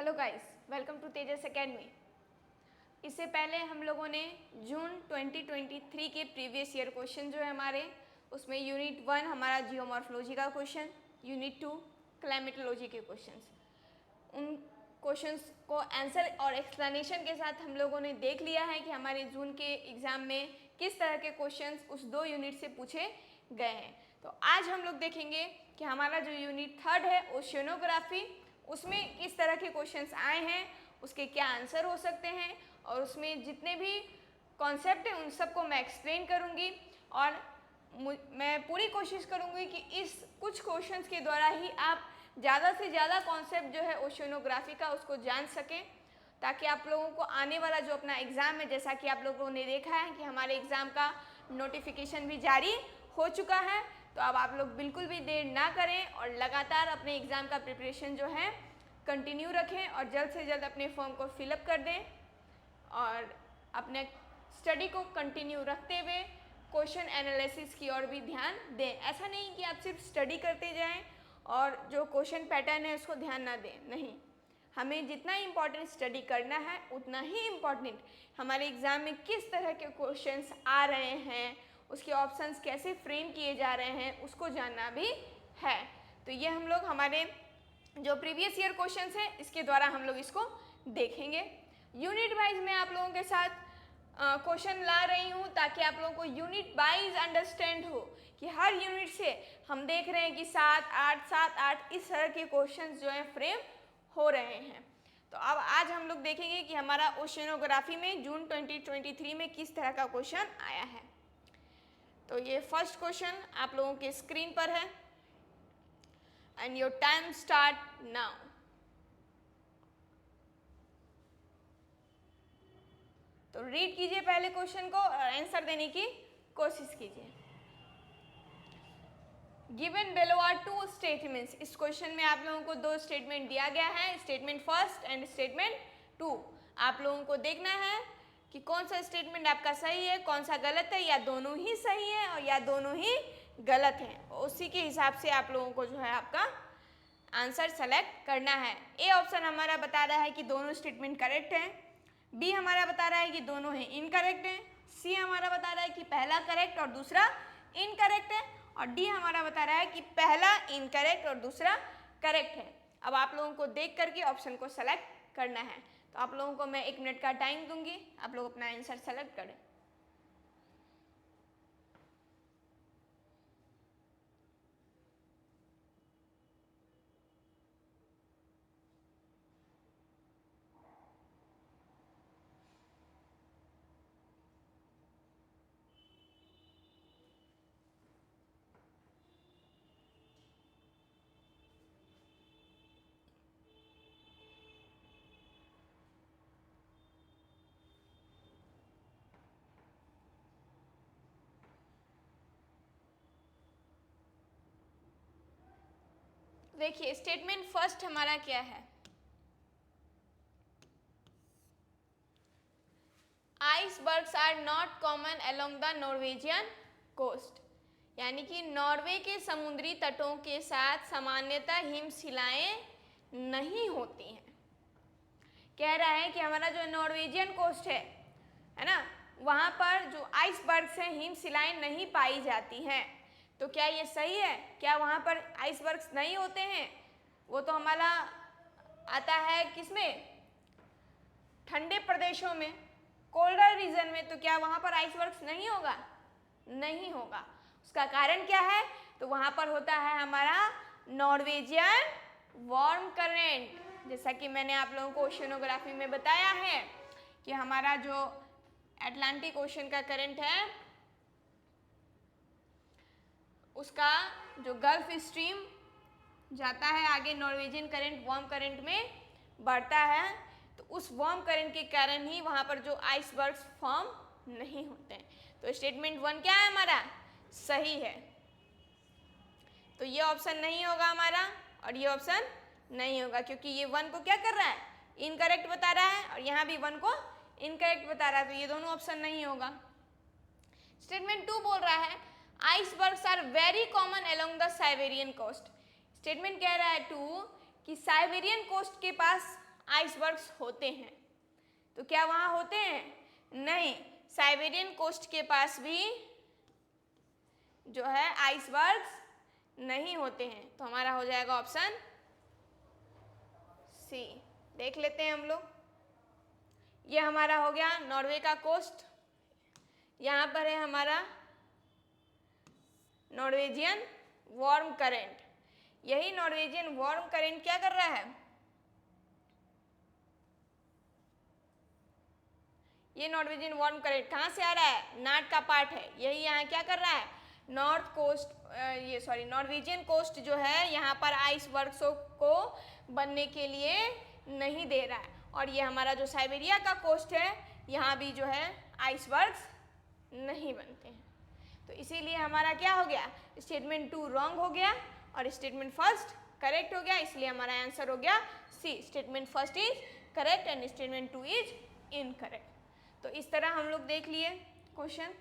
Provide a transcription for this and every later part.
Hello guys, welcome to Tejas academy. इससे पहले हम लोगों ने जून 2023 के प्रीवियस ईयर क्वेश्चन जो है हमारे उसमें यूनिट 1 हमारा जियोमॉर्फोलॉजी का क्वेश्चन, यूनिट 2 क्लाइमेटोलॉजी के क्वेश्चंस, उन क्वेश्चंस को आंसर और एक्सप्लेनेशन के साथ हम लोगों ने देख लिया है कि हमारे जून के एग्ज़ाम में किस तरह के क्वेश्चंस उस 2 यूनिट से पूछे गए हैं। तो आज हम लोग देखेंगे कि हमारा जो यूनिट 3 है ओशियनोग्राफी, उसमें किस तरह के क्वेश्चंस आए हैं, उसके क्या आंसर हो सकते हैं और उसमें जितने भी कॉन्सेप्ट हैं उन सबको मैं एक्सप्लेन करूंगी और मैं पूरी कोशिश करूंगी कि इस कुछ क्वेश्चंस के द्वारा ही आप ज़्यादा से ज़्यादा कॉन्सेप्ट जो है ओशियनोग्राफी का उसको जान सकें, ताकि आप लोगों को आने वाला जो अपना एग्ज़ाम है, जैसा कि आप लोगों ने देखा है कि हमारे एग्ज़ाम का नोटिफिकेशन भी जारी हो चुका है, तो अब आप लोग बिल्कुल भी देर ना करें और लगातार अपने एग्ज़ाम का प्रिपरेशन जो है कंटिन्यू रखें और जल्द से जल्द अपने फॉर्म को फिलअप कर दें और अपने स्टडी को कंटिन्यू रखते हुए क्वेश्चन एनालिसिस की ओर भी ध्यान दें। ऐसा नहीं कि आप सिर्फ स्टडी करते जाएं और जो क्वेश्चन पैटर्न है उसको ध्यान ना दें, नहीं, हमें जितना इम्पोर्टेंट स्टडी करना है उतना ही इम्पोर्टेंट हमारे एग्ज़ाम में किस तरह के क्वेश्चंस आ रहे हैं, उसके ऑप्शंस कैसे फ्रेम किए जा रहे हैं उसको जानना भी है। तो ये हम लोग हमारे जो प्रीवियस ईयर क्वेश्चंस हैं इसके द्वारा हम लोग इसको देखेंगे। यूनिट वाइज मैं आप लोगों के साथ क्वेश्चन ला रही हूँ ताकि आप लोगों को यूनिट वाइज अंडरस्टैंड हो कि हर यूनिट से हम देख रहे हैं कि 7-8 इस तरह के क्वेश्चंस जो हैं फ्रेम हो रहे हैं। तो अब आज हम लोग देखेंगे कि हमारा ओशियनोग्राफी में जून 2023 में किस तरह का क्वेश्चन आया है। तो ये फर्स्ट क्वेश्चन आप लोगों के स्क्रीन पर है and your time start now. तो रीड कीजिए पहले क्वेश्चन को और आंसर देने की कोशिश कीजिए। गिवन बेलो आर 2 स्टेटमेंट्स, इस क्वेश्चन में आप लोगों को 2 स्टेटमेंट दिया गया है, स्टेटमेंट फर्स्ट एंड स्टेटमेंट 2। आप लोगों को देखना है कि कौन सा स्टेटमेंट आपका सही है, कौन सा गलत है, या दोनों ही सही है और या दोनों ही गलत है। उसी के हिसाब से आप लोगों को जो है आपका आंसर सेलेक्ट करना है। ए ऑप्शन हमारा बता रहा है कि दोनों स्टेटमेंट करेक्ट है, बी हमारा बता रहा है कि दोनों हैं इनकरेक्ट है, सी हमारा बता रहा है कि पहला करेक्ट और दूसरा इनकरेक्ट है, और डी हमारा बता रहा है कि पहला इनकरेक्ट और दूसरा करेक्ट है। अब आप लोगों को देख करके ऑप्शन को सेलेक्ट करना है। तो आप लोगों को मैं 1 मिनट का टाइम दूंगी, आप लोग अपना आंसर सेलेक्ट करें। देखिए स्टेटमेंट फर्स्ट हमारा क्या है, icebergs are not common along the Norwegian coast, यानी कि नॉर्वे के समुद्री तटों के साथ सामान्यतः हिमशिलाएं नहीं होती हैं। कह रहा है कि हमारा जो नॉर्वेजियन कोस्ट है ना, वहाँ पर जो आइसबर्ग्स हैं हिमशिलाएं नहीं पाई जाती हैं। तो क्या ये सही है? क्या वहाँ पर आइसबर्ग्स नहीं होते हैं? वो तो हमारा आता है किसमें, ठंडे प्रदेशों में, कोल्डर रीजन में। तो क्या वहाँ पर आइसबर्ग्स नहीं होगा? नहीं होगा। उसका कारण क्या है? तो वहाँ पर होता है हमारा नॉर्वेजियन वार्म करंट। जैसा कि मैंने आप लोगों को ओशियनोग्राफी में बताया है कि हमारा जो अटलांटिक ओशन का करंट है उसका जो गल्फ स्ट्रीम जाता है आगे, नॉर्वेजियन करंट वार्म करंट में बढ़ता है, तो उस वार्म करंट के कारण ही वहाँ पर जो आइसबर्ग्स फॉर्म नहीं होते हैं। तो स्टेटमेंट 1 क्या है हमारा, सही है। तो ये ऑप्शन नहीं होगा हमारा और ये ऑप्शन नहीं होगा, क्योंकि ये 1 को क्या कर रहा है, इनकरेक्ट बता रहा है, और यहाँ भी 1 को इनकरेक्ट बता रहा है, तो ये दोनों ऑप्शन नहीं होगा। स्टेटमेंट 2 बोल रहा है icebergs are very common along the Siberian coast. Statement कह रहा है 2 कि साइबेरियन कोस्ट के पास आइसबर्ग्स होते हैं। तो क्या वहाँ होते हैं? नहीं, साइबेरियन कोस्ट के पास भी जो है आइसबर्ग्स नहीं होते हैं। तो हमारा हो जाएगा ऑप्शन सी। देख लेते हैं हम लोग। ये हमारा हो गया नॉर्वे का कोस्ट। यहाँ पर है हमारा नॉर्वेजियन वार्म करंट। यही नॉर्वेजियन वार्म करंट क्या कर रहा है? ये नॉर्वेजियन वार्म करंट कहाँ से आ रहा है? नार्थ का पार्ट है। यही यहाँ क्या कर रहा है? नॉर्थ कोस्ट नॉर्वेजियन कोस्ट जो है यहाँ पर आइसबर्ग्सों को बनने के लिए नहीं दे रहा है। और ये हमारा जो साइबेरिया का कोस्ट है यहाँ भी जो है आइसबर्ग्स नहीं बनते हैं। तो इसीलिए हमारा क्या हो गया? स्टेटमेंट 2 रॉन्ग हो गया और स्टेटमेंट फर्स्ट करेक्ट हो गया। इसलिए हमारा आंसर हो गया C. Statement first is correct and statement 2 is incorrect. तो इस तरह हम लोग देख लिए क्वेश्चन।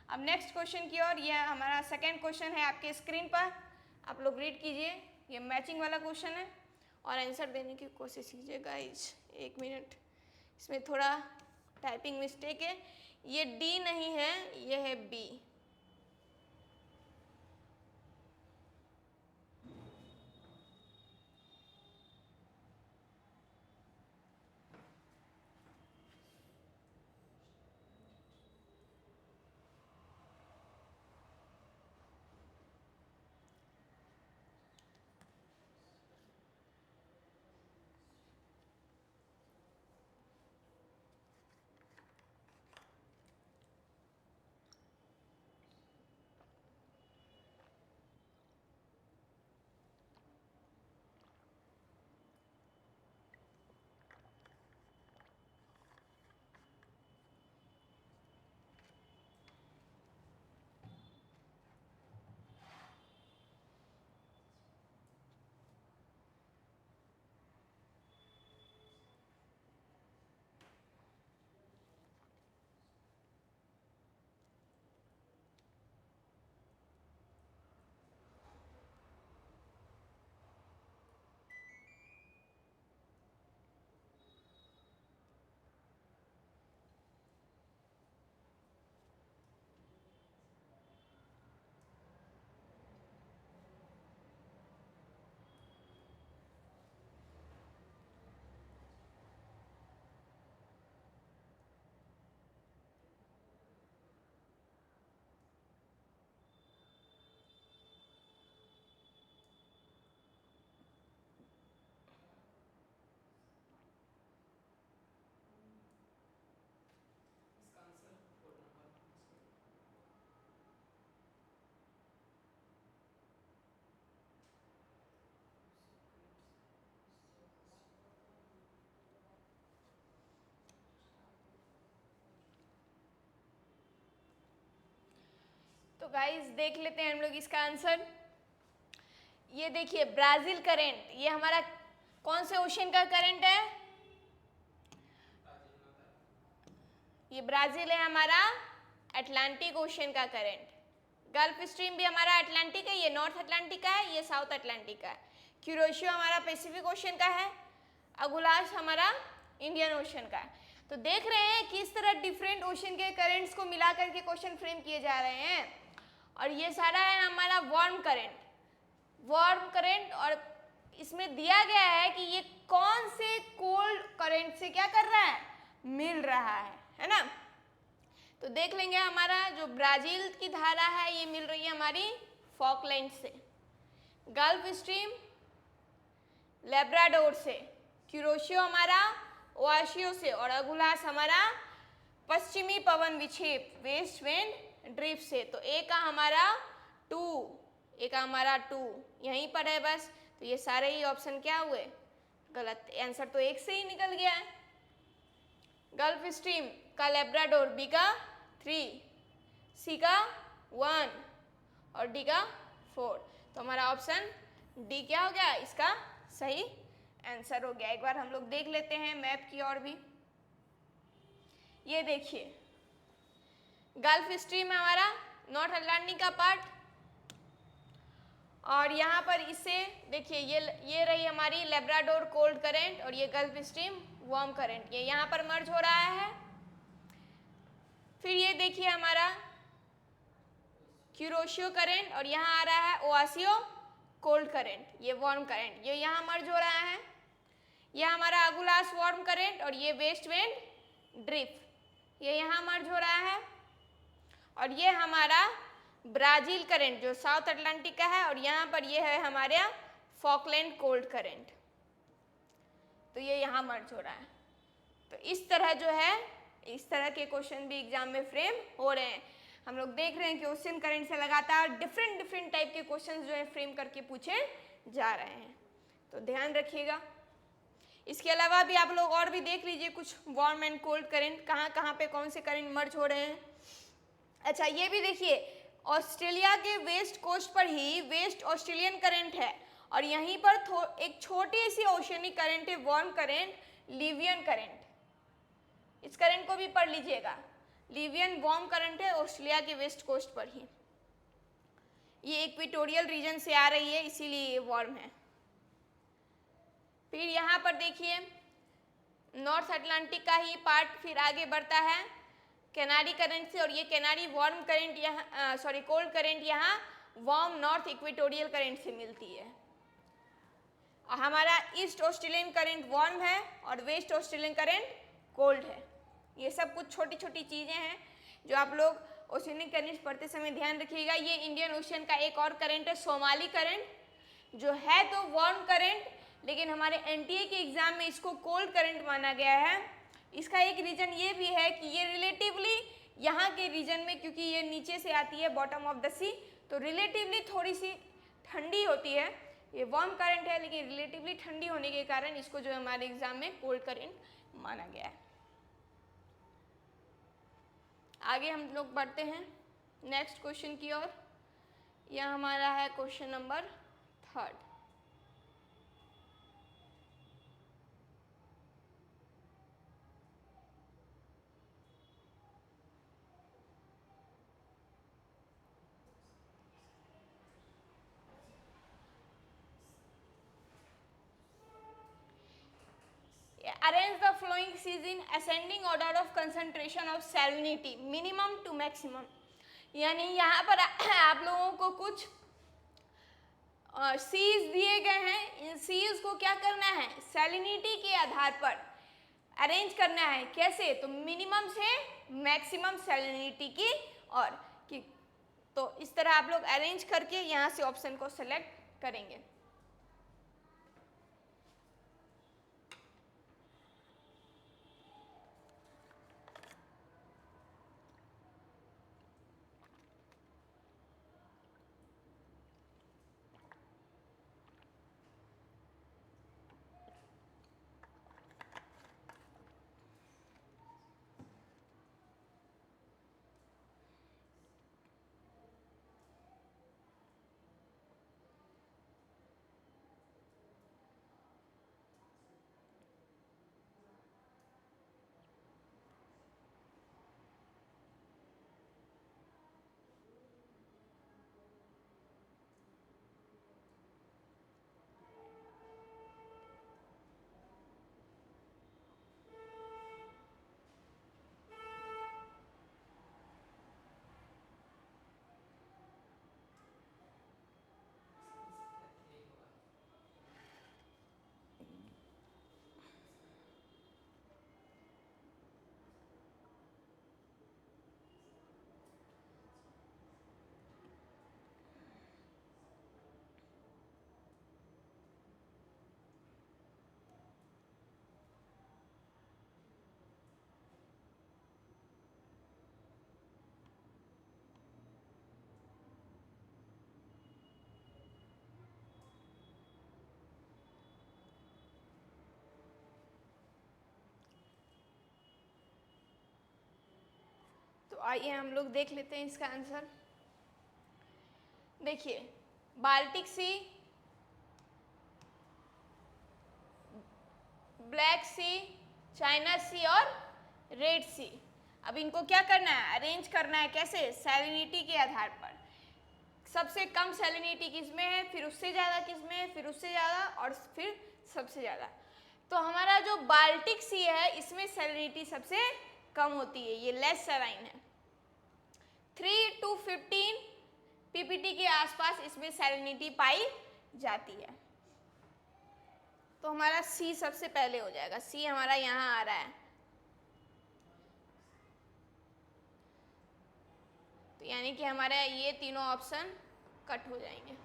अब नेक्स्ट क्वेश्चन की ओर। यह हमारा सेकंड क्वेश्चन है आपके स्क्रीन पर, आप लोग रीड कीजिए। ये मैचिंग वाला क्वेश्चन है और आंसर देने की कोशिश कीजिए गाइज। 1 मिनट, इसमें थोड़ा टाइपिंग मिस्टेक है। ये डी नहीं है, ये है बी। तो गाइस देख लेते हैं हम लोग इसका आंसर। ये देखिए ब्राजील करंट, ये हमारा कौन से ओशन का करंट है? ये ब्राजील है हमारा अटलांटिक ओशन का करंट। गल्फ स्ट्रीम भी हमारा अटलांटिक है, ये नॉर्थ अटलांटिक का है, ये साउथ अटलांटिक का है। क्यूरोशियो हमारा पैसिफिक ओशन का है, अगुलास हमारा इंडियन ओशन का है। तो देख रहे हैं कि इस तरह डिफरेंट ओशन के करंट्स को मिला करके क्वेश्चन फ्रेम किए जा रहे हैं। और ये सारा है हमारा वार्म करंट और इसमें दिया गया है कि ये कौन से कोल्ड करंट से क्या कर रहा है? मिल रहा है ना। तो देख लेंगे हमारा जो ब्राजील की धारा है ये मिल रही है हमारी फॉकलैंड से, गल्फ स्ट्रीम लेब्राडोर से, क्यूरोशियो हमारा ओआशियो से और अगुलास हमारा पश्चिमी पवन विक्षेप वेस्ट विंड ड्रिफ्ट से। तो ए का हमारा 2 यहीं पर है बस। तो ये सारे ही ऑप्शन क्या हुए? गलत। आंसर तो एक से ही निकल गया है। गल्फ स्ट्रीम का लेब्राडोर बी का 3, सी का 1 और डी का 4। तो हमारा ऑप्शन डी क्या हो गया? इसका सही आंसर हो गया। एक बार हम लोग देख लेते हैं मैप की ओर भी। ये देखिए गल्फ स्ट्रीम है हमारा नॉर्थ अटलांटिक का पार्ट और यहाँ पर इसे देखिए, ये रही हमारी लेब्राडोर कोल्ड करंट और ये गल्फ स्ट्रीम वार्म करंट, ये यहाँ पर मर्ज हो रहा है। फिर ये देखिए हमारा क्यूरोशियो करंट और यहाँ आ रहा है ओआसियो कोल्ड करंट, ये वार्म करंट, ये यहाँ मर्ज हो रहा है। यह हमारा अगुलास वार्म करंट और ये वेस्ट विंड ड्रिफ्ट, ये यहाँ मर्ज हो रहा है। और ये हमारा ब्राजील करंट जो साउथ अटलांटिक का है, और यहाँ पर ये है हमारे फॉकलैंड कोल्ड करंट, तो ये यहाँ मर्ज हो रहा है। तो इस तरह जो है, इस तरह के क्वेश्चन भी एग्जाम में फ्रेम हो रहे हैं। हम लोग देख रहे हैं कि ओशन करंट से लगातार डिफरेंट टाइप के क्वेश्चन जो है फ्रेम करके पूछे जा रहे हैं, तो ध्यान रखिएगा। इसके अलावा भी आप लोग और भी देख लीजिए कुछ वार्म एंड कोल्ड करंट, कहाँ पे कौन से करंट मर्ज हो रहे हैं। अच्छा, ये भी देखिए, ऑस्ट्रेलिया के वेस्ट कोस्ट पर ही वेस्ट ऑस्ट्रेलियन करंट है, और यहीं पर एक छोटी सी ओशियनिक करंट है, वार्म करंट, लिवियन करंट। इस करंट को भी पढ़ लीजिएगा, लिवियन वार्म करंट है ऑस्ट्रेलिया के वेस्ट कोस्ट पर ही, ये इक्वेटोरियल रीजन से आ रही है, इसीलिए ये वार्म है। फिर यहाँ पर देखिए नॉर्थ अटलांटिक का ही पार्ट फिर आगे बढ़ता है कैनारी करंट से, और ये कैनारी वार्म करंट यहाँ कोल्ड करंट यहाँ वार्म नॉर्थ इक्वेटोरियल करंट से मिलती है। और हमारा ईस्ट ऑस्ट्रेलियन करंट वार्म है और वेस्ट ऑस्ट्रेलियन करंट कोल्ड है। ये सब कुछ छोटी छोटी चीज़ें हैं जो आप लोग ओशियनिक करंट पढ़ते समय ध्यान रखिएगा। ये इंडियन ओशियन का एक और करंट है सोमाली करंट, जो है तो वार्म करंट, लेकिन हमारे एनटीए के एग्जाम में इसको कोल्ड करंट माना गया है। इसका एक रीज़न ये भी है कि ये रिलेटिवली यहाँ के रीजन में, क्योंकि ये नीचे से आती है बॉटम ऑफ द सी, तो रिलेटिवली थोड़ी सी ठंडी होती है। ये वार्म करंट है, लेकिन रिलेटिवली ठंडी होने के कारण इसको जो हमारे एग्जाम में कोल्ड करंट माना गया है। आगे हम लोग बढ़ते हैं नेक्स्ट क्वेश्चन की ओर। यह हमारा है question number 3। Arrange the flowing seas in ascending order of concentration of salinity minimum to maximum। यानी यहाँ पर आप लोगों को कुछ सीज दिए गए हैं, इन सीज को क्या करना है, सैलिनिटी के आधार पर अरेंज करना है। कैसे, तो मिनिमम से मैक्सिमम सैलिनिटी की और की, तो इस तरह आप लोग अरेंज करके यहाँ से ऑप्शन को सेलेक्ट करेंगे। आइए हम लोग देख लेते हैं इसका आंसर। देखिए, बाल्टिक सी, ब्लैक सी, चाइना सी और रेड सी, अब इनको क्या करना है, अरेंज करना है। कैसे, सैलिनिटी के आधार पर। सबसे कम सैलिनिटी किसमें है, फिर उससे ज़्यादा किसमें है, फिर उससे ज़्यादा और फिर सबसे ज़्यादा। तो हमारा जो बाल्टिक सी है इसमें सैलिनिटी सबसे कम होती है, ये लेस सलाइन है। 3 to 15 पीपीटी के आसपास इसमें सैलिनिटी पाई जाती है। तो हमारा सी सबसे पहले हो जाएगा, सी हमारा यहाँ आ रहा है। तो यानी कि हमारा ये तीनों ऑप्शन कट हो जाएंगे।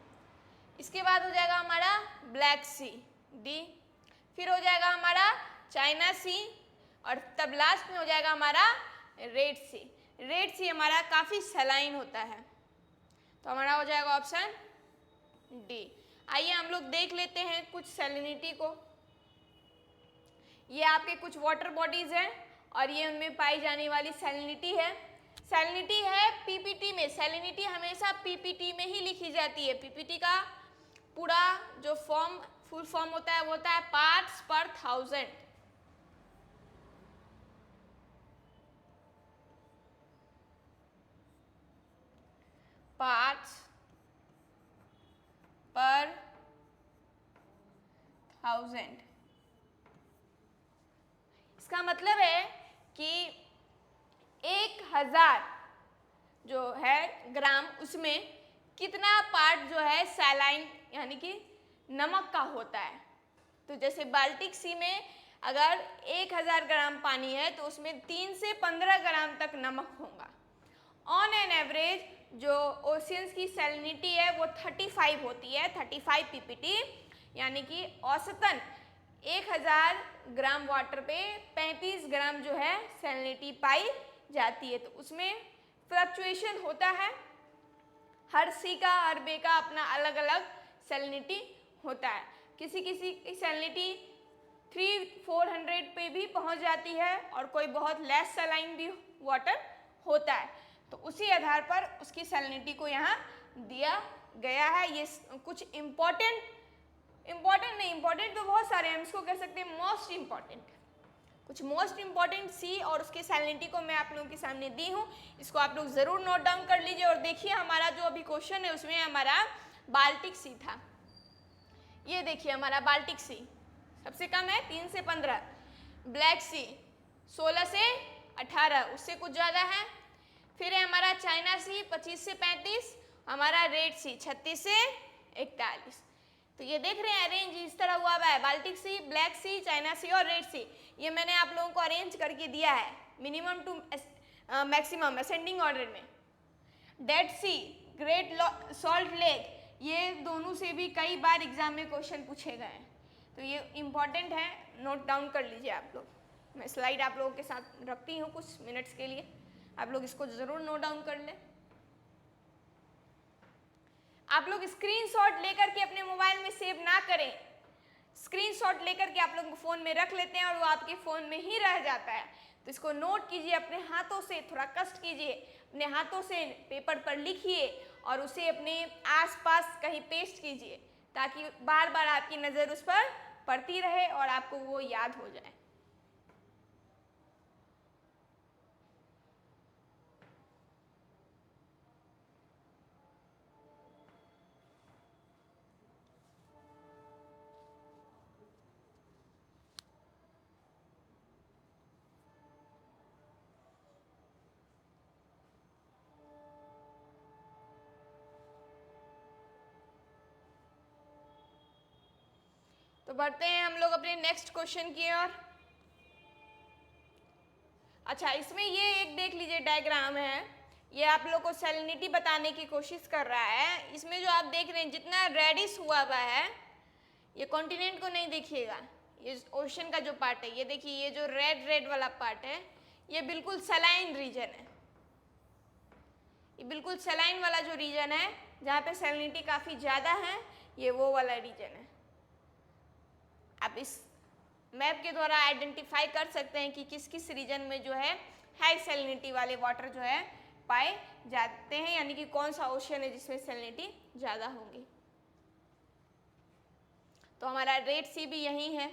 इसके बाद हो जाएगा हमारा ब्लैक सी, डी। फिर हो जाएगा हमारा चाइना सी और तब लास्ट में हो जाएगा हमारा रेड सी। रेड सी हमारा काफ़ी सलाइन होता है, तो हमारा हो जाएगा ऑप्शन डी। आइए हम लोग देख लेते हैं कुछ सैलिनिटी को। ये आपके कुछ वाटर बॉडीज हैं और ये उनमें पाई जाने वाली सैलिनिटी है। सैलिनिटी है पीपीटी में, सैलिनिटी हमेशा पीपीटी में ही लिखी जाती है। पीपीटी का पूरा जो फॉर्म, फुल फॉर्म होता है वो होता है पार्ट्स पर 1000। पार्ट्स पर 1000। इसका मतलब है कि 1000 जो है ग्राम, उसमें कितना पार्ट जो है सैलाइन यानी कि नमक का होता है। तो जैसे बाल्टिक सी में अगर 1000 ग्राम पानी है तो उसमें 3 से 15 ग्राम तक नमक होगा। ऑन एन एवरेज जो ओशियंस की सैलिनिटी है वो 35 होती है, 35 पीपीटी, यानी कि औसतन 1000 ग्राम वाटर पे 35 ग्राम जो है सैलिनिटी पाई जाती है। तो उसमें फ्लक्चुएशन होता है, हर सी का हर बे का अपना अलग अलग सैलिनिटी होता है। किसी किसी की सैलिनिटी 300-400 पे भी पहुंच जाती है और कोई बहुत लेस सलाइन भी वाटर होता है। तो उसी आधार पर उसकी सैलिनिटी को यहाँ दिया गया है। ये कुछ इम्पोर्टेंट नहीं, इम्पोर्टेंट तो बहुत सारे हैं, हम इसको कह सकते हैं मोस्ट इम्पॉर्टेंट। कुछ मोस्ट इम्पॉर्टेंट सी और उसकी सैलिनिटी को मैं आप लोगों के सामने दी हूँ, इसको आप लोग ज़रूर नोट डाउन कर लीजिए। और देखिए हमारा जो अभी क्वेश्चन है उसमें हमारा बाल्टिक सी था। ये देखिए हमारा बाल्टिक सी सबसे कम है 3 से 15, ब्लैक सी 16 से 18, उससे कुछ ज़्यादा है। फिर है हमारा चाइना सी 25 से 35, हमारा रेड सी 36 से 41। तो ये देख रहे हैं अरेंज इस तरह हुआ है, बाल्टिक सी, ब्लैक सी, चाइना सी और रेड सी। ये मैंने आप लोगों को अरेंज करके दिया है minimum to maximum ascending order में। Dead Sea, Great Salt Lake, ये दोनों से भी कई बार एग्जाम में क्वेश्चन पूछे गए हैं, तो ये इम्पॉर्टेंट है, नोट डाउन कर लीजिए आप लोग। मैं स्लाइड आप लोगों के साथ रखती हूँ कुछ मिनट्स के लिए, आप लोग इसको ज़रूर नोट डाउन कर लें। आप लोग स्क्रीनशॉट लेकर के अपने मोबाइल में सेव ना करें, स्क्रीनशॉट लेकर के आप लोग फ़ोन में रख लेते हैं और वो आपके फ़ोन में ही रह जाता है। तो इसको नोट कीजिए, अपने हाथों से थोड़ा कष्ट कीजिए, अपने हाथों से पेपर पर लिखिए और उसे अपने आसपास कहीं पेस्ट कीजिए, ताकि बार बार आपकी नज़र उस पर पड़ती रहे और आपको वो याद हो जाए। तो बढ़ते हैं हम लोग अपने नेक्स्ट क्वेश्चन की ओर। अच्छा, इसमें ये एक देख लीजिए डायग्राम है, ये आप लोग को सैलिनिटी बताने की कोशिश कर रहा है। इसमें जो आप देख रहे हैं जितना रेडिश हुआ है, ये कॉन्टिनेंट को नहीं देखिएगा, ये ओशन का जो पार्ट है, ये देखिए ये जो रेड रेड वाला पार्ट है ये बिल्कुल सलाइन रीजन है। ये बिल्कुल सलाइन वाला जो रीजन है जहाँ पे सैलिनिटी काफ़ी ज़्यादा है, ये वो वाला रीजन है। आप इस मैप के द्वारा आइडेंटिफाई कर सकते हैं कि किस किस रीजन में जो है हाई सैलिनिटी वाले वाटर जो है पाए जाते हैं, यानी कि कौन सा ओशन है जिसमें सैलिनिटी ज़्यादा होगी। तो हमारा रेड सी भी यही है,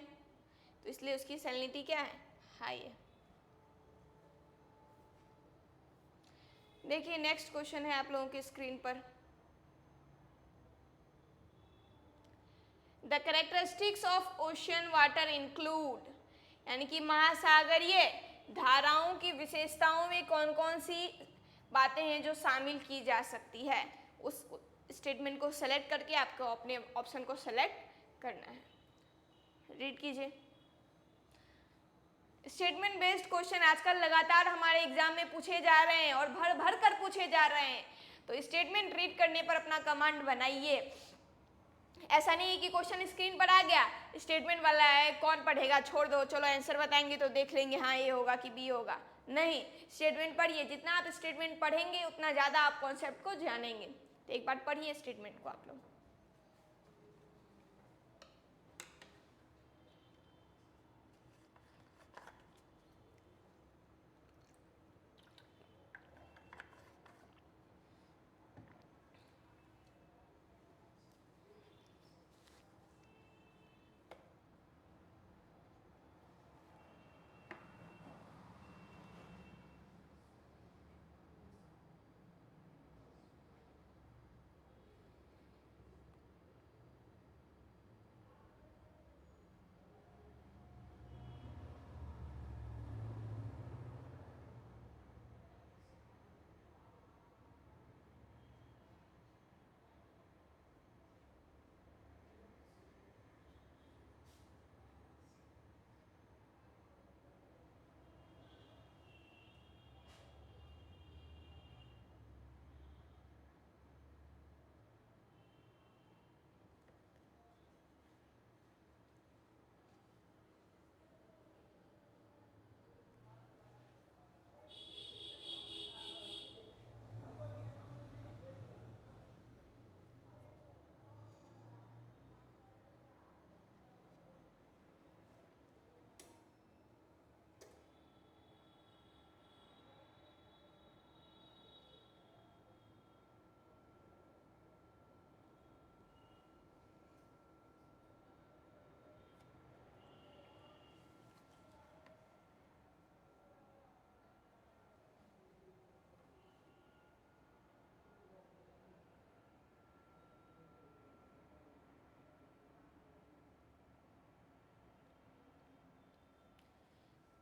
तो इसलिए उसकी सैलिनिटी क्या है, हाई है। देखिए नेक्स्ट क्वेश्चन है आप लोगों की स्क्रीन पर। The characteristics of ocean water include, यानी कि महासागरीय धाराओं की विशेषताओं में कौन कौन सी बातें हैं जो शामिल की जा सकती है। उस स्टेटमेंट को सेलेक्ट करके आपको अपने ऑप्शन को सेलेक्ट करना है। रीड कीजिए। स्टेटमेंट बेस्ड क्वेश्चन आजकल लगातार हमारे एग्जाम में पूछे जा रहे हैं और भर भर कर पूछे जा रहे हैं, तो स्टेटमेंट रीड करने पर अपना कमांड बनाइए। ऐसा नहीं है कि क्वेश्चन स्क्रीन पर आ गया, स्टेटमेंट वाला है, कौन पढ़ेगा, छोड़ दो, चलो आंसर बताएंगे तो देख लेंगे हाँ ए होगा कि बी होगा। नहीं, स्टेटमेंट पढ़िए। जितना आप स्टेटमेंट पढ़ेंगे उतना ज़्यादा आप कॉन्सेप्ट को जानेंगे। तो एक बार पढ़िए स्टेटमेंट को आप लोग।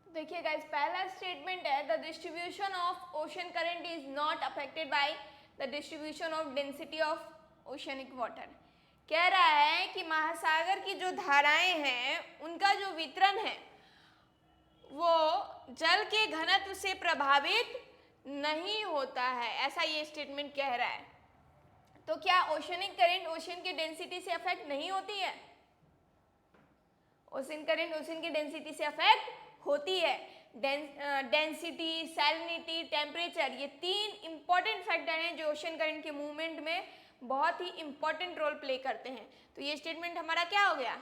देखिए गाइस, पहला स्टेटमेंट है the distribution of ocean current is not affected by the distribution of density of oceanic water. कह रहा है कि महासागर की जो धाराएं हैं उनका जो वितरण है वो जल के घनत्व से प्रभावित नहीं होता है, ऐसा ये स्टेटमेंट कह रहा है। तो क्या ओशनिक करंट ओशन की डेंसिटी से अफेक्ट नहीं होती है? ओशन करंट ओशन की डेंसिटी से अफेक्ट होती है। डेंसिटी, सैलिनिटी, टेम्परेचर, ये तीन इंपॉर्टेंट फैक्टर हैं जो ओशन करंट के मूवमेंट में बहुत ही इंपॉर्टेंट रोल प्ले करते हैं। तो ये स्टेटमेंट हमारा क्या हो गया?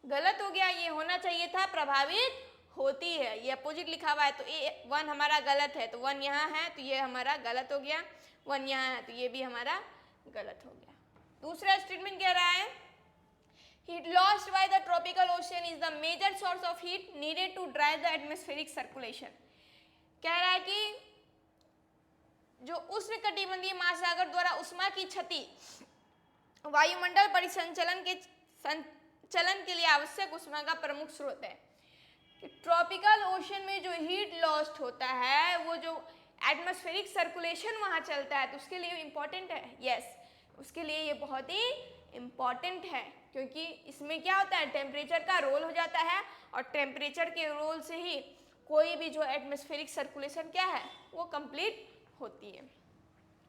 गलत हो गया। ये होना चाहिए था प्रभावित होती है, ये अपोजिट लिखा हुआ है, तो ए 1 हमारा गलत है, तो 1 यहाँ है तो ये हमारा गलत हो गया, 1 यहाँ है तो ये भी हमारा गलत हो गया। दूसरा स्टेटमेंट कह रहा है heat lost by the tropical ocean is the major source of heat needed to drive the atmospheric circulation। कह रहा है कि जो उष्णकटिबंधीय महासागर द्वारा उष्मा की क्षति वायुमंडल परिसंचलन के लिए आवश्यक उष्मा का प्रमुख स्रोत है। ट्रॉपिकल ओशन में जो हीट लॉस्ट होता है वो जो एटमॉस्फेरिक सर्कुलेशन वहाँ चलता है तो उसके लिए इम्पॉर्टेंट है। यस, उसके लिए ये बहुत ही इम्पॉर्टेंट है, क्योंकि इसमें क्या होता है, टेम्परेचर का रोल हो जाता है और टेम्परेचर के रोल से ही कोई भी जो एटमॉस्फेरिक सर्कुलेशन क्या है वो कंप्लीट होती है।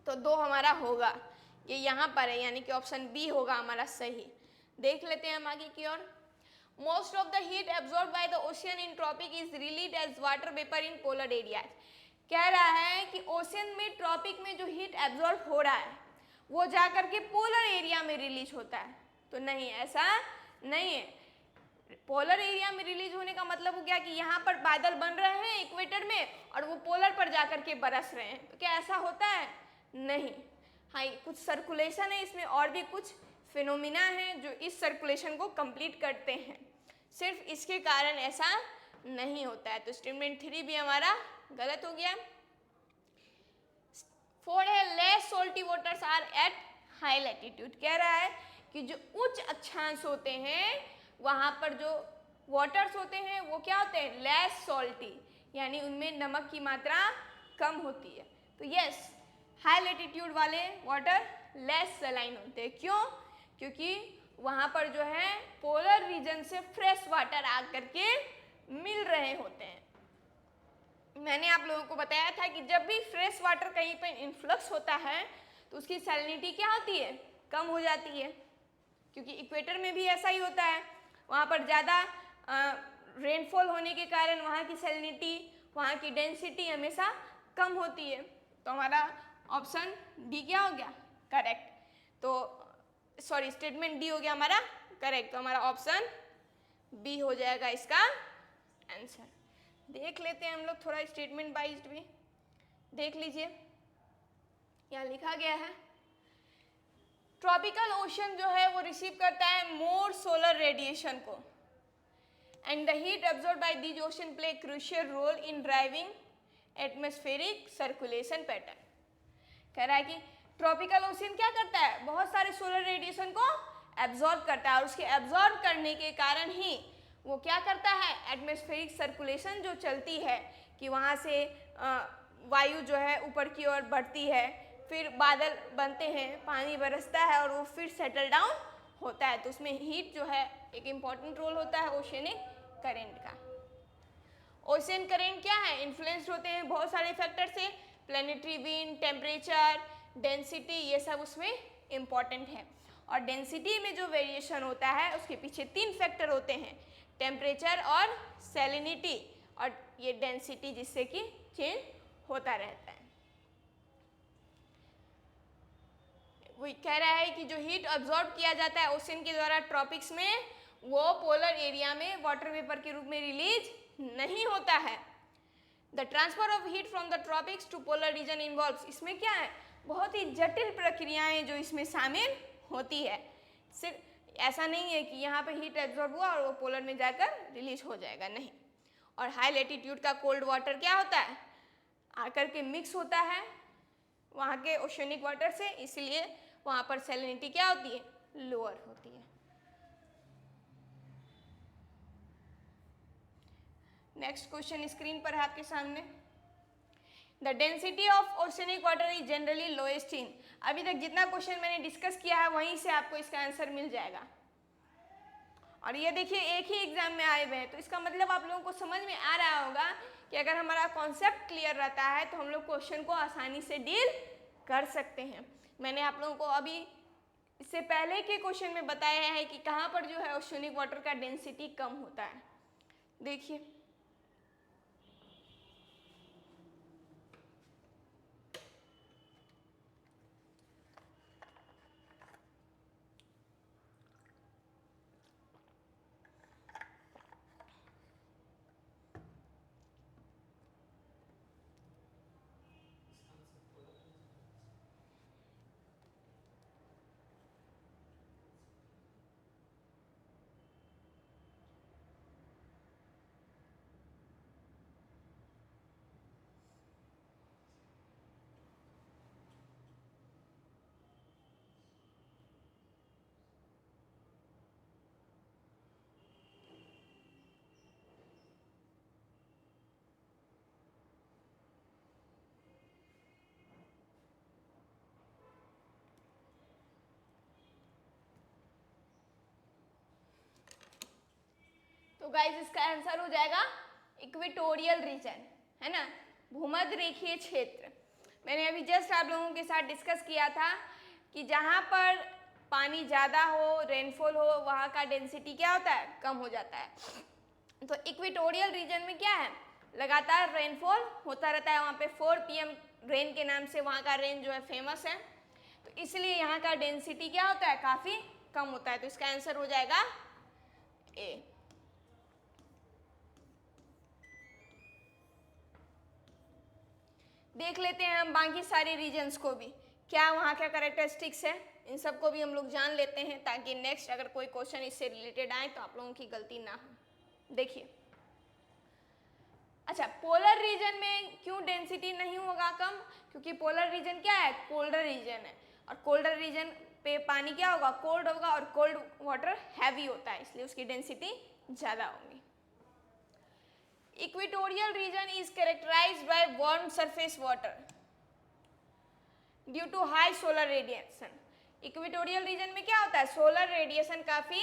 तो 2 हमारा होगा, ये यहाँ पर है, यानी कि ऑप्शन बी होगा हमारा सही। देख लेते हैं हम आगे की ओर। Most of the heat absorb by the ocean in tropic is release as water vapour in polar areas. कह रहा है कि ओशियन में, ट्रॉपिक में जो हीट एब्जॉर्ब हो रहा है वो जा करके पोलर एरिया में रिलीज होता है। तो नहीं, ऐसा नहीं है। पोलर एरिया में रिलीज होने का मतलब हो गया कि यहाँ पर बादल बन रहे हैं इक्वेटर में और वो पोलर पर जा करके बरस रहे हैं। तो क्या ऐसा होता है? नहीं। हाँ, कुछ सर्कुलेशन है इसमें और भी कुछ फिनोमिना हैं जो इस सर्कुलेशन को कंप्लीट करते हैं, सिर्फ इसके कारण ऐसा नहीं होता है। तो स्टेटमेंट 3 भी हमारा गलत हो गया। 4 है less salty waters are at high latitude. कह रहा है कि जो उच्च अक्षांश होते हैं वहाँ पर जो वाटर्स होते हैं वो क्या होते हैं, लेस सॉल्टी, यानी उनमें नमक की मात्रा कम होती है। तो यस, हाई लेटीट्यूड वाले वाटर लेस सलाइन होते हैं। क्यों? क्योंकि वहाँ पर जो है पोलर रीजन से फ्रेश वाटर आ करके मिल रहे होते हैं। मैंने आप लोगों को बताया था कि जब भी फ्रेश वाटर कहीं पर इन्फ्लक्स होता है तो उसकी सैलिनिटी क्या होती है, कम हो जाती है, क्योंकि इक्वेटर में भी ऐसा ही होता है। वहाँ पर ज़्यादा रेनफॉल होने के कारण वहाँ की सैलिनिटी, वहाँ की डेंसिटी हमेशा कम होती है। तो हमारा ऑप्शन डी क्या हो गया, करेक्ट। तो सॉरी, स्टेटमेंट डी हो गया हमारा करेक्ट। तो हमारा ऑप्शन बी हो जाएगा इसका आंसर। देख लेते हैं हम लोग थोड़ा स्टेटमेंट वाइज भी देख लीजिए। यहाँ लिखा गया है ट्रॉपिकल ओशन जो है वो रिसीव करता है मोर सोलर रेडिएशन को, and the heat absorb by these ocean play crucial role in driving atmospheric circulation pattern. कह रहा है कि ट्रॉपिकल ओशन क्या करता है, बहुत सारे सोलर रेडिएशन को एब्जॉर्ब करता है, और उसके एब्जॉर्ब करने के कारण ही वो क्या करता है, एटमॉस्फेरिक सर्कुलेशन जो चलती है कि वहाँ से वायु जो है ऊपर की ओर बढ़ती है, फिर बादल बनते हैं, पानी बरसता है और वो फिर सेटल डाउन होता है। तो उसमें हीट जो है एक इम्पॉर्टेंट रोल होता है ओशियनिक करेंट का। ओशियन करेंट क्या है, इन्फ्लुएंस्ड होते हैं बहुत सारे फैक्टर से, प्लेनेटरी विंड, टेम्परेचर, डेंसिटी, ये सब उसमें इम्पॉर्टेंट है। और डेंसिटी में जो वेरिएशन होता है उसके पीछे 3 फैक्टर होते हैं, टेम्परेचर और सैलिनिटी और ये डेंसिटी, जिससे कि चेंज होता रहता है। वो कह रहा है कि जो हीट अब्जॉर्ब किया जाता है ओशन के द्वारा ट्रॉपिक्स में, वो पोलर एरिया में वाटर वेपर के रूप में रिलीज नहीं होता है। The transfer of heat from the tropics to polar region involves, इसमें क्या है, बहुत ही जटिल प्रक्रियाएं जो इसमें शामिल होती है। सिर्फ ऐसा नहीं है कि यहाँ पे हीट एब्जॉर्ब हुआ और वो पोलर में जाकर रिलीज हो जाएगा, नहीं। और हाई लेटीट्यूड का कोल्ड वाटर क्या होता है, आकर के मिक्स होता है वहाँ के ओशनिक वाटर से, इसलिए वहाँ पर सैलिनिटी क्या होती है, लोअर होती है। नेक्स्ट क्वेश्चन स्क्रीन पर है आपके सामने। The density of oceanic water is generally lowest in, अभी तक जितना क्वेश्चन मैंने डिस्कस किया है वहीं से आपको इसका आंसर मिल जाएगा। और ये देखिए एक ही एग्जाम में आए हुए हैं, तो इसका मतलब आप लोगों को समझ में आ रहा होगा कि अगर हमारा कॉन्सेप्ट क्लियर रहता है तो हम लोग क्वेश्चन को आसानी से डील कर सकते हैं। मैंने आप लोगों को अभी इससे पहले के क्वेश्चन में बताया है कि कहाँ पर जो है ओशनिक वाटर का डेंसिटी कम होता है। देखिए तो गाइज इसका आंसर हो जाएगा इक्वेटोरियल रीजन, है ना, भूमध्य रेखीय क्षेत्र। मैंने अभी जस्ट आप लोगों के साथ डिस्कस किया था कि जहाँ पर पानी ज़्यादा हो, रेनफॉल हो, वहाँ का डेंसिटी क्या होता है, कम हो जाता है। तो इक्वेटोरियल रीजन में क्या है, लगातार रेनफॉल होता रहता है, वहाँ पे 4 PM रेन के नाम से वहाँ का रेन जो है फेमस है, तो इसलिए यहाँ का डेंसिटी क्या होता है, काफ़ी कम होता है। तो इसका आंसर हो जाएगा ए। देख लेते हैं हम बाकी सारे रीजन्स को भी, क्या वहाँ क्या कैरेक्टरिस्टिक्स है, इन सबको भी हम लोग जान लेते हैं ताकि नेक्स्ट अगर कोई क्वेश्चन इससे रिलेटेड आए तो आप लोगों की गलती ना हो। देखिए अच्छा, पोलर रीजन में क्यों डेंसिटी नहीं होगा कम, क्योंकि पोलर रीजन क्या है, कोल्डर रीजन है, और कोल्डर रीजन पे पानी क्या होगा, कोल्ड होगा, और कोल्ड वाटर हैवी होता है, इसलिए उसकी डेंसिटी ज़्यादा होगी। Equatorial region is characterised by warm surface water due to high solar radiation. Equatorial region में क्या होता है, सोलर रेडिएशन काफ़ी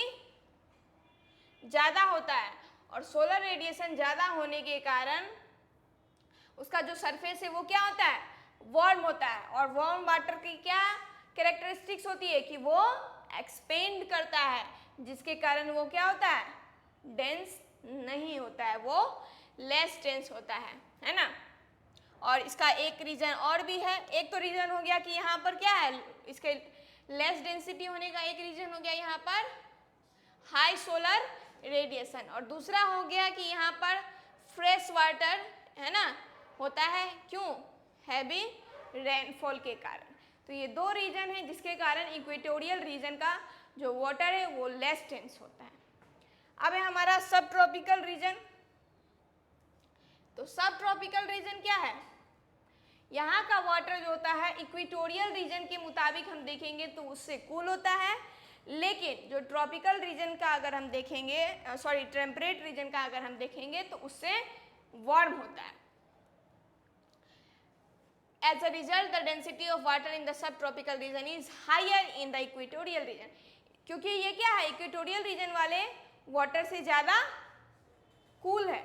ज़्यादा होता है, और सोलर रेडिएशन ज़्यादा होने के कारण उसका जो सरफेस है वो क्या होता है, वार्म होता है। और वार्म वाटर की क्या कैरेक्टरिस्टिक्स होती है कि वो एक्सपेंड करता है, जिसके कारण वो क्या होता है, डेंस नहीं होता है, वो लेस डेंस होता है ना। और इसका एक रीजन और भी है, एक तो रीजन हो गया कि यहाँ पर क्या है, इसके लेस डेंसिटी होने का एक रीजन हो गया यहाँ पर हाई सोलर रेडिएशन, और दूसरा हो गया कि यहाँ पर फ्रेश वाटर है ना होता है, क्यों, हैवी रेनफॉल के कारण। तो ये दो रीजन है जिसके कारण इक्वेटोरियल रीजन का जो वाटर है वो लेस डेंस होता है। अब है हमारा सब ट्रॉपिकल रीजन। तो सब ट्रॉपिकल रीजन क्या है, यहाँ का वाटर जो होता है इक्वेटोरियल रीजन के मुताबिक हम देखेंगे तो उससे कूल होता है, लेकिन जो ट्रॉपिकल रीजन का अगर हम देखेंगे, सॉरी टेम्परेट रीजन का अगर हम देखेंगे तो उससे वार्म होता है। As a result, the density of water in the subtropical region is higher in the equatorial region. क्योंकि ये क्या है, इक्वेटोरियल रीजन वाले वाटर से ज़्यादा कूल है,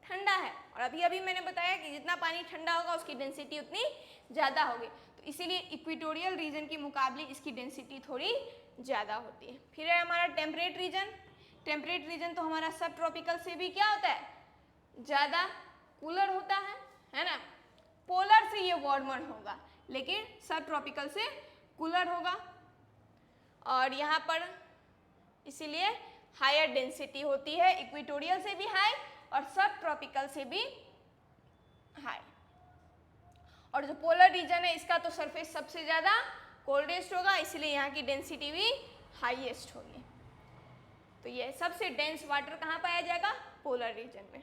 ठंडा है, और अभी अभी मैंने बताया कि जितना पानी ठंडा होगा उसकी डेंसिटी उतनी ज़्यादा होगी, तो इसीलिए इक्वेटोरियल रीजन के मुकाबले इसकी डेंसिटी थोड़ी ज़्यादा होती है। फिर है हमारा टेम्परेट रीजन। टेम्परेट रीजन तो हमारा सब ट्रॉपिकल से भी क्या होता है, ज़्यादा कूलर होता है ना। पोलर से ये वार्मर होगा, लेकिन सब ट्रॉपिकल से कूलर होगा, और यहाँ पर इसीलिए हायर डेंसिटी होती है, इक्वेटोरियल से भी हाई और सब ट्रॉपिकल से भी हाई। और जो पोलर रीजन है इसका तो सरफेस सबसे ज़्यादा कोल्डेस्ट होगा, इसलिए यहाँ की डेंसिटी भी हाईएस्ट होगी। तो ये सबसे डेंस वाटर कहाँ पाया जाएगा, पोलर रीजन में।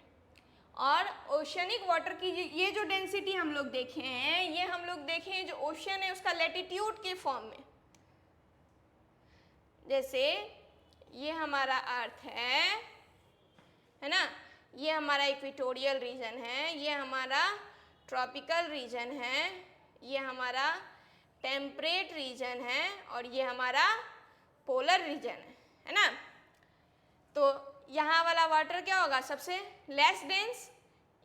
और ओशनिक वाटर की ये जो डेंसिटी हम लोग देखे हैं, ये हम लोग देखे हैं जो ओशन है उसका लैटिट्यूड के फॉर्म में। जैसे ये हमारा अर्थ है ना, ये हमारा इक्वेटोरियल रीजन है, ये हमारा ट्रॉपिकल रीजन है, ये हमारा टेम्परेट रीजन है, और ये हमारा पोलर रीजन है ना। तो यहाँ वाला वाटर क्या होगा, सबसे लेस डेंस,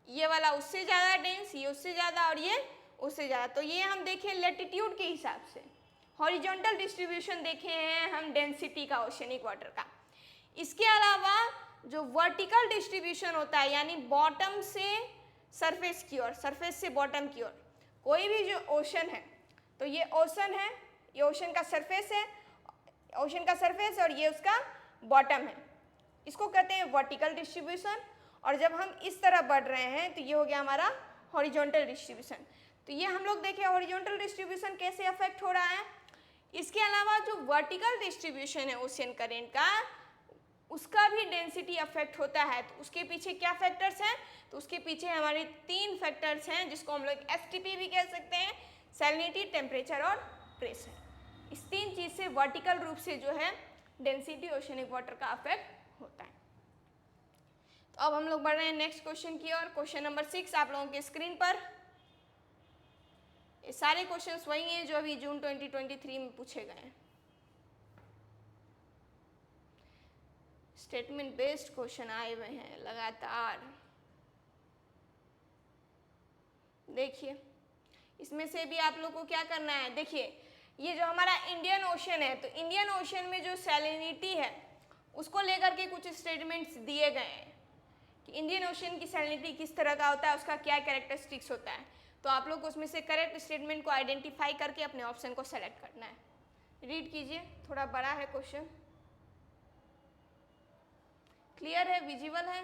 ये वाला उससे ज़्यादा डेंस, ये उससे ज़्यादा, और ये उससे ज़्यादा। तो ये हम देखें लैटिट्यूड के हिसाब से, हॉरिजॉन्टल डिस्ट्रीब्यूशन देखे हैं हम डेंसिटी का ओशनिक वाटर का। इसके अलावा जो वर्टिकल डिस्ट्रीब्यूशन होता है, यानी बॉटम से सरफेस की ओर, सरफेस से बॉटम की ओर, कोई भी जो ओशन है, तो ये ओशन है, ये ओशन का सरफेस है, ओशन का सरफेस, और ये उसका बॉटम है, इसको कहते हैं वर्टिकल डिस्ट्रीब्यूशन। और जब हम इस तरह बढ़ रहे हैं तो ये हो गया हमारा हॉरिजॉन्टल डिस्ट्रीब्यूशन। तो ये हम लोग देखें हॉरिजॉन्टल डिस्ट्रीब्यूशन कैसे अफेक्ट हो रहा है। इसके अलावा जो वर्टिकल डिस्ट्रीब्यूशन है ओशियन करेंट का, उसका भी डेंसिटी अफेक्ट होता है। तो उसके पीछे क्या फैक्टर्स हैं, तो उसके पीछे हमारे 3 फैक्टर्स हैं जिसको हम लोग STP भी कह सकते हैं, सैलिनिटी, टेम्परेचर और प्रेशर। इस 3 चीज़ से वर्टिकल रूप से जो है डेंसिटी ओशनिक वाटर का अफेक्ट होता है। तो अब हम लोग बढ़ रहे हैं नेक्स्ट क्वेश्चन की ओर। क्वेश्चन नंबर 6 आप लोगों के स्क्रीन पर। ये सारे क्वेश्चंस वही हैं जो अभी जून 2023 में पूछे गए हैं। स्टेटमेंट बेस्ड क्वेश्चन आए हुए हैं लगातार। देखिए इसमें से भी आप लोग को क्या करना है, देखिए ये जो हमारा इंडियन ओशन है, तो इंडियन ओशन में जो सैलिनिटी है उसको लेकर के कुछ स्टेटमेंट्स दिए गए हैं कि इंडियन ओशन की सैलिनिटी किस तरह का होता है, उसका क्या कैरेक्टरिस्टिक्स होता है। तो आप लोग को उसमें से करेक्ट स्टेटमेंट को आइडेंटिफाई करके अपने ऑप्शन को सेलेक्ट करना है। रीड कीजिए, थोड़ा बड़ा है क्वेश्चन। क्लियर है, विजिबल है?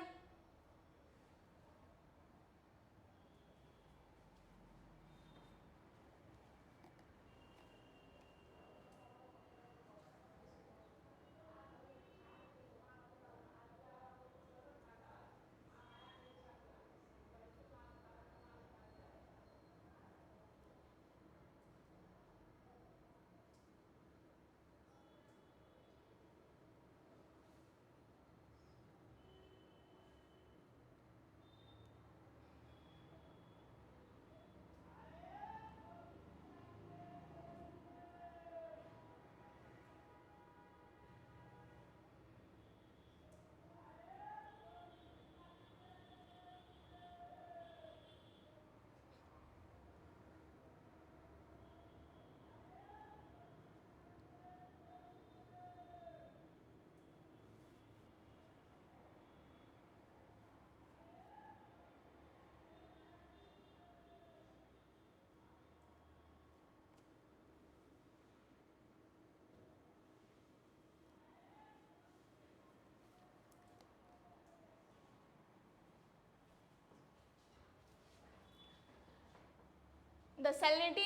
The salinity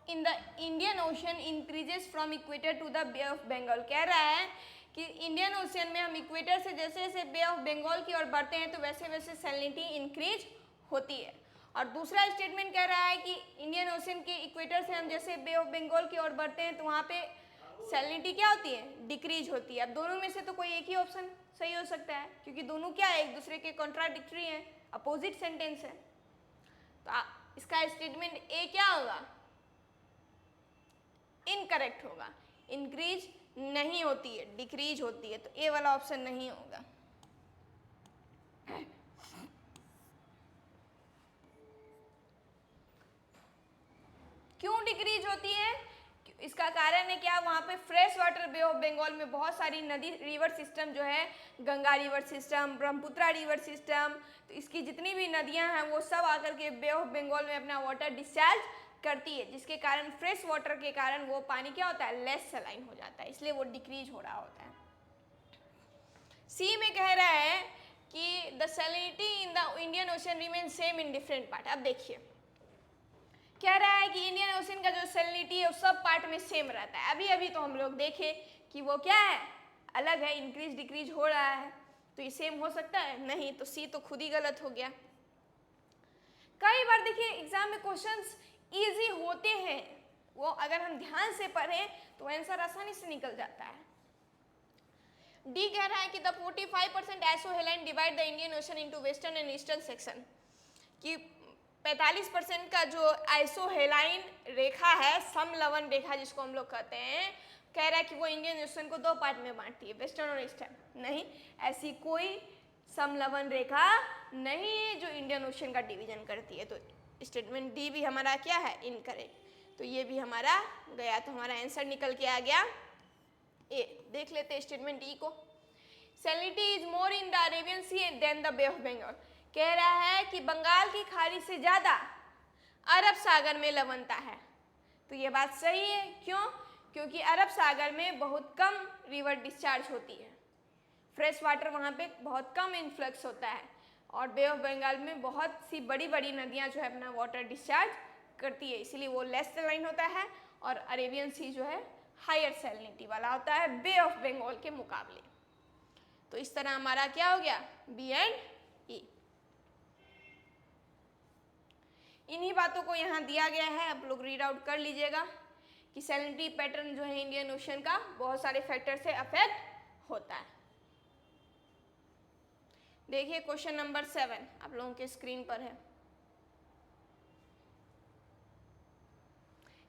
in the Indian Ocean increases from equator to the Bay of Bengal. कह रहा है कि इंडियन ओशियन में हम इक्वेटर से जैसे जैसे बे ऑफ बंगाल की ओर बढ़ते हैं तो वैसे वैसे सैलिनिटी इंक्रीज होती है। और दूसरा स्टेटमेंट कह रहा है कि इंडियन ओशियन के इक्वेटर से हम जैसे बे ऑफ बंगाल की ओर बढ़ते हैं तो वहाँ पे सैलिनिटी क्या होती है, डिक्रीज होती है। अब दोनों में से तो कोई एक ही ऑप्शन सही हो सकता है क्योंकि दोनों क्या है, एक दूसरे के कॉन्ट्राडिक्टरी हैं, अपोजिट सेंटेंस है। तो इसका स्टेटमेंट ए क्या होगा, इनकरेक्ट होगा। इंक्रीज नहीं होती है, डिक्रीज होती है, तो ए वाला ऑप्शन नहीं होगा। क्यों डिक्रीज होती है, इसका कारण है क्या, वहाँ पे fresh water Bay of Bengal में बहुत सारी नदी रिवर सिस्टम जो है, Ganga river system, Brahmaputra river system, तो इसकी जितनी भी नदियाँ हैं वो सब आकर के बे ऑफ बंगाल में अपना वाटर डिस्चार्ज करती है, जिसके कारण फ्रेश वाटर के कारण वो पानी क्या होता है, लेस सलाइन हो जाता है, इसलिए वो डिक्रीज हो रहा होता है। सी में कह रहा है कि the salinity in the Indian ocean remain same in different part. अब देखिए कह रहा है कि इंडियन ओशन का जो सैलिनिटी है वो सब पार्ट में सेम रहता है। अभी अभी तो हम लोग देखे कि वो क्या है, अलग है, इंक्रीज डिक्रीज हो रहा है, तो ये सेम हो सकता है नहीं, तो सी तो खुद ही गलत हो गया। कई बार देखिए एग्जाम में क्वेश्चंस इजी होते हैं, वो अगर हम ध्यान से पढ़ें तो आंसर आसानी से निकल जाता है। डी कह रहा है कि the 45% isohaline divide the Indian ocean into western and eastern section, कि 45% का जो आइसोहेलाइन रेखा है, समलवन रेखा जिसको हम लोग कहते हैं, कह रहा है कि वो इंडियन ओशन को दो पार्ट में बांटती है, वेस्टर्न और ईस्टर्न। नहीं, ऐसी कोई समलवन रेखा नहीं है जो इंडियन ओशन का डिवीजन करती है, तो स्टेटमेंट डी भी हमारा क्या है, इनकरेक्ट। तो ये भी हमारा गया, तो हमारा आंसर निकल के आ गया ए। देख लेते हैं स्टेटमेंट ई को। Salinity is more in the Arabian Sea than the Bay of Bengal. कह रहा है कि बंगाल की खाड़ी से ज्यादा अरब सागर में लवणता है, तो ये बात सही है। क्यों, क्योंकि अरब सागर में बहुत कम रिवर डिस्चार्ज होती है, फ्रेश वाटर वहाँ पे बहुत कम इन्फ्लक्स होता है, और बे ऑफ बंगाल में बहुत सी बड़ी बड़ी नदियाँ जो है अपना वाटर डिस्चार्ज करती है, इसीलिए वो लेस सैलाइन होता है, और अरेबियन सी जो है हायर सैलिनिटी वाला होता है बे ऑफ बंगाल के मुकाबले। तो इस तरह हमारा क्या हो गया, बी एंड ई। इन्हीं बातों को यहाँ दिया गया है, आप लोग रीड आउट कर लीजिएगा कि सैलिनिटी पैटर्न जो है इंडियन ओशन का बहुत सारे फैक्टर से अफेक्ट होता है। देखिए क्वेश्चन नंबर 7 आप लोगों के स्क्रीन पर है।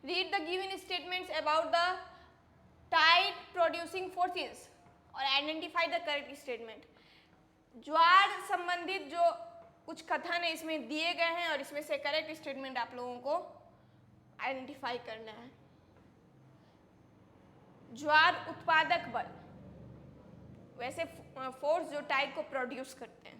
Read the given statements about the tide producing forces और आइडेंटिफाई द करेक्ट स्टेटमेंट। ज्वार संबंधित जो कुछ कथन है इसमें दिए गए हैं और इसमें से करेक्ट स्टेटमेंट आप लोगों को आइडेंटिफाई करना है। ज्वार उत्पादक बल, वैसे फोर्स जो टाइड को प्रोड्यूस करते हैं।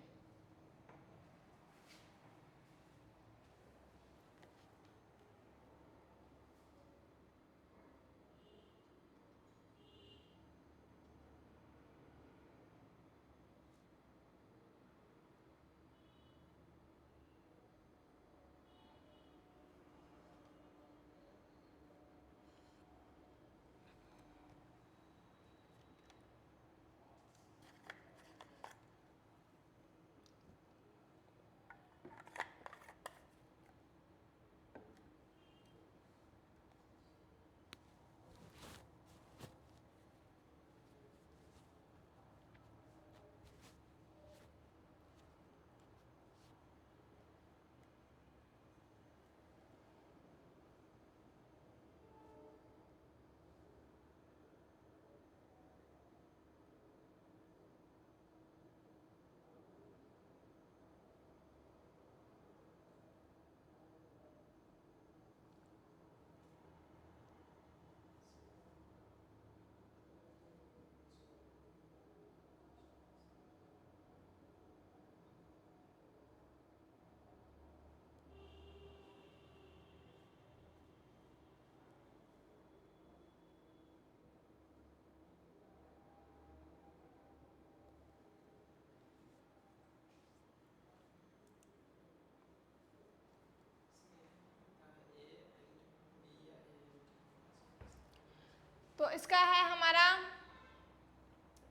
इसका है हमारा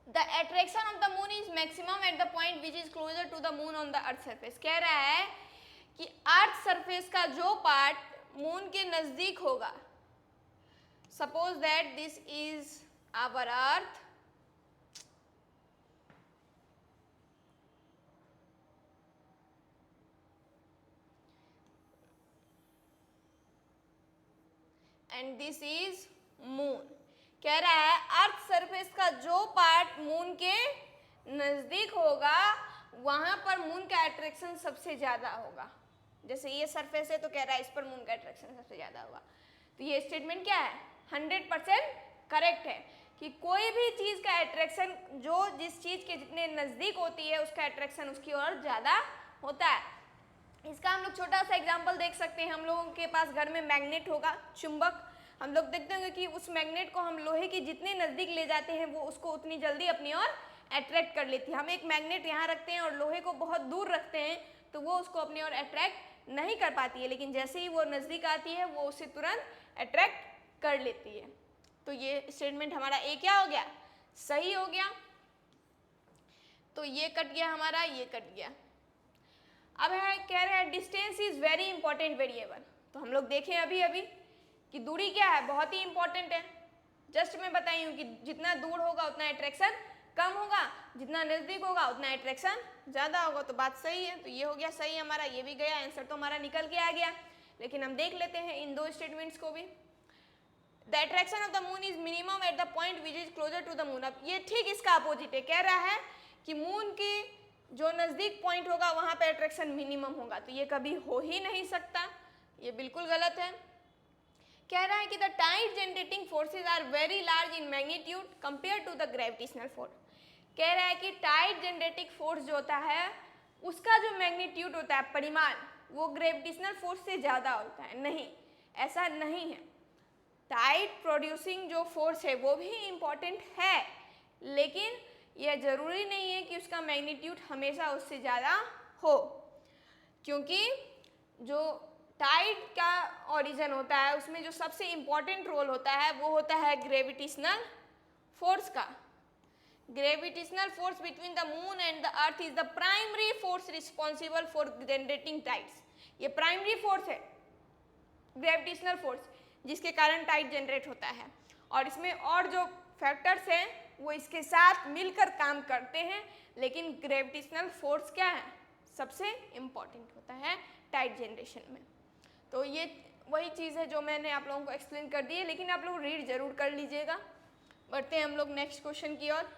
the attraction of the moon is maximum at the point which is closer to the moon on the earth surface. कह रहा है कि अर्थ सरफेस का जो पार्ट मून के नजदीक होगा, suppose that this is our earth, and this is moon. कह रहा है अर्थ सरफेस का जो पार्ट मून के नजदीक होगा वहां पर मून का अट्रैक्शन सबसे ज्यादा होगा। जैसे ये सरफेस है तो कह रहा है इस पर मून का अट्रैक्शन सबसे ज्यादा होगा। तो ये स्टेटमेंट क्या है, 100% करेक्ट है कि कोई भी चीज का अट्रैक्शन जो जिस चीज के जितने नजदीक होती है उसका अट्रैक्शन उसकी ओर ज्यादा होता है। इसका हम लोग छोटा सा एग्जाम्पल देख सकते हैं। हम लोगों के पास घर में मैग्नेट होगा, चुंबक। हम लोग देखते होंगे कि उस मैग्नेट को हम लोहे के जितने नज़दीक ले जाते हैं वो उसको उतनी जल्दी अपनी ओर अट्रैक्ट कर लेती है। हम एक मैग्नेट यहाँ रखते हैं और लोहे को बहुत दूर रखते हैं तो वो उसको अपनी ओर अट्रैक्ट नहीं कर पाती है, लेकिन जैसे ही वो नज़दीक आती है वो उसे तुरंत अट्रैक्ट कर लेती है। तो ये स्टेटमेंट हमारा ए क्या हो गया, सही हो गया। तो ये कट गया हमारा, ये कट गया। अब है कह रहे हैं distance is very important variable. तो हम लोग देखें अभी अभी कि दूरी क्या है, बहुत ही इंपॉर्टेंट है। जस्ट मैं बताई हूँ कि जितना दूर होगा उतना अट्रैक्शन कम होगा, जितना नजदीक होगा उतना अट्रैक्शन ज्यादा होगा। तो बात सही है, तो ये हो गया सही हमारा, ये भी गया, आंसर तो हमारा निकल के आ गया। लेकिन हम देख लेते हैं इन दो स्टेटमेंट्स को भी। The attraction of the moon is minimum at the point which is closer to the moon. अब ये ठीक इसका अपोजिट है, कह रहा है कि मून की जो नजदीक पॉइंट होगा वहां पे अट्रैक्शन मिनिमम होगा। तो ये कभी हो ही नहीं सकता, ये बिल्कुल गलत है। कह रहा है कि the tide generating forces are very large in magnitude compare to the gravitational force. कह रहा है कि टाइड जनरेटिंग फोर्स जो होता है उसका जो मैग्नीट्यूड होता है, परिमाण, वो ग्रेविटेशनल फोर्स से ज्यादा होता है। नहीं, ऐसा नहीं है। टाइड प्रोड्यूसिंग जो फोर्स है वो भी इम्पॉर्टेंट है, लेकिन यह जरूरी नहीं है कि उसका मैग्नीट्यूड हमेशा उससे ज़्यादा हो, क्योंकि जो टाइड का ओरिजिन होता है उसमें जो सबसे इम्पॉर्टेंट रोल होता है वो होता है ग्रेविटेशनल फोर्स का। Gravitational force between the moon and the earth is the primary force responsible for generating tides. ये प्राइमरी फोर्स है ग्रेविटेशनल फोर्स, जिसके कारण टाइड जनरेट होता है। और इसमें और जो फैक्टर्स हैं वो इसके साथ मिलकर काम करते हैं, लेकिन ग्रेविटेशनल फोर्स क्या है, सबसे इम्पॉर्टेंट होता है टाइड जनरेशन में। तो ये वही चीज़ है जो मैंने आप लोगों को एक्सप्लेन कर दी है, लेकिन आप लोग रीड जरूर कर लीजिएगा। बढ़ते हैं हम लोग नेक्स्ट क्वेश्चन की ओर।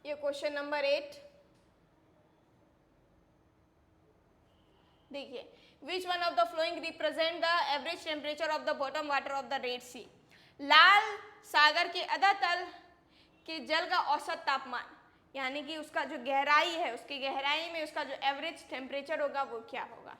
ये क्वेश्चन नंबर 8 देखिए, which one of the following represent the average temperature of the bottom water of the Red Sea. लाल सागर के अधतल के जल का औसत तापमान, यानी कि उसका जो गहराई है, उसकी गहराई में उसका जो एवरेज टेम्परेचर होगा वो क्या होगा।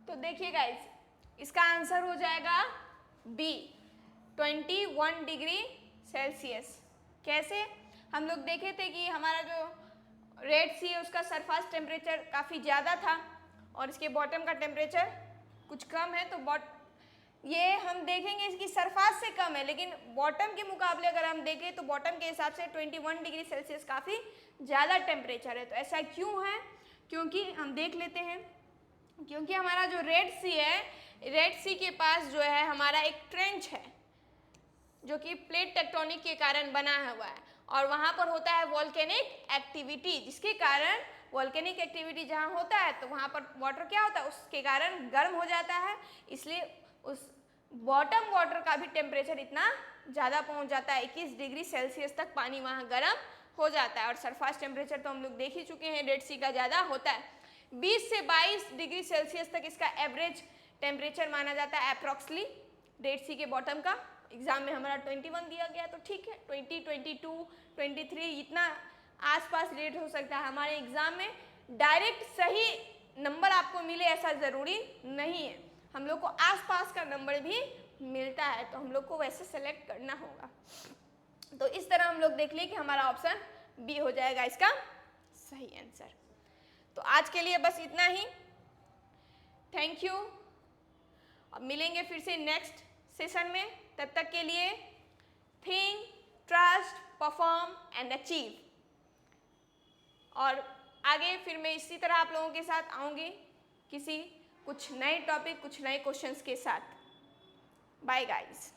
तो देखिए गाइस, इसका आंसर हो जाएगा बी, 21 डिग्री सेल्सियस। कैसे, हम लोग देखे थे कि हमारा जो रेड सी है उसका सरफेस टेम्परेचर काफ़ी ज़्यादा था और इसके बॉटम का टेम्परेचर कुछ कम है, तो ये हम देखेंगे इसकी सरफेस से कम है, लेकिन बॉटम के मुकाबले अगर हम देखें तो बॉटम के हिसाब से 21 डिग्री सेल्सियस काफ़ी ज़्यादा टेम्परेचर है। तो ऐसा क्यों है? क्योंकि हम देख लेते हैं, क्योंकि हमारा जो रेड सी है, रेड सी के पास जो है हमारा एक ट्रेंच है जो कि प्लेट टेक्टोनिक के कारण बना हुआ है और वहाँ पर होता है वॉल्केनिक एक्टिविटी, जिसके कारण वॉल्केनिक एक्टिविटी जहाँ होता है तो वहाँ पर वाटर क्या होता है, उसके कारण गर्म हो जाता है, इसलिए उस बॉटम वाटर का भी टेम्परेचर इतना ज़्यादा पहुँच जाता है, 21 डिग्री सेल्सियस तक पानी वहाँ गर्म हो जाता है। और सरफेस टेम्परेचर तो हम लोग देख ही चुके हैं रेड सी का ज़्यादा होता है, 20 से 22 डिग्री सेल्सियस तक इसका एवरेज टेम्परेचर माना जाता है अप्रॉक्सली रेड सी के बॉटम का। एग्जाम में हमारा 21 दिया गया तो ठीक है, 20, 22, 23 इतना आसपास रेट हो सकता है। हमारे एग्जाम में डायरेक्ट सही नंबर आपको मिले ऐसा ज़रूरी नहीं है, हम लोग को आसपास का नंबर भी मिलता है, तो हम लोग को वैसे सेलेक्ट करना होगा। तो इस तरह हम लोग देख लिए कि हमारा ऑप्शन बी हो जाएगा इसका सही आंसर। तो आज के लिए बस इतना ही, थैंक यू। अब मिलेंगे फिर से नेक्स्ट सेशन में, तब तक के लिए think, trust, perform and achieve. और आगे फिर मैं इसी तरह आप लोगों के साथ आऊँगी कुछ नए टॉपिक, कुछ नए क्वेश्चंस के साथ। Bye guys.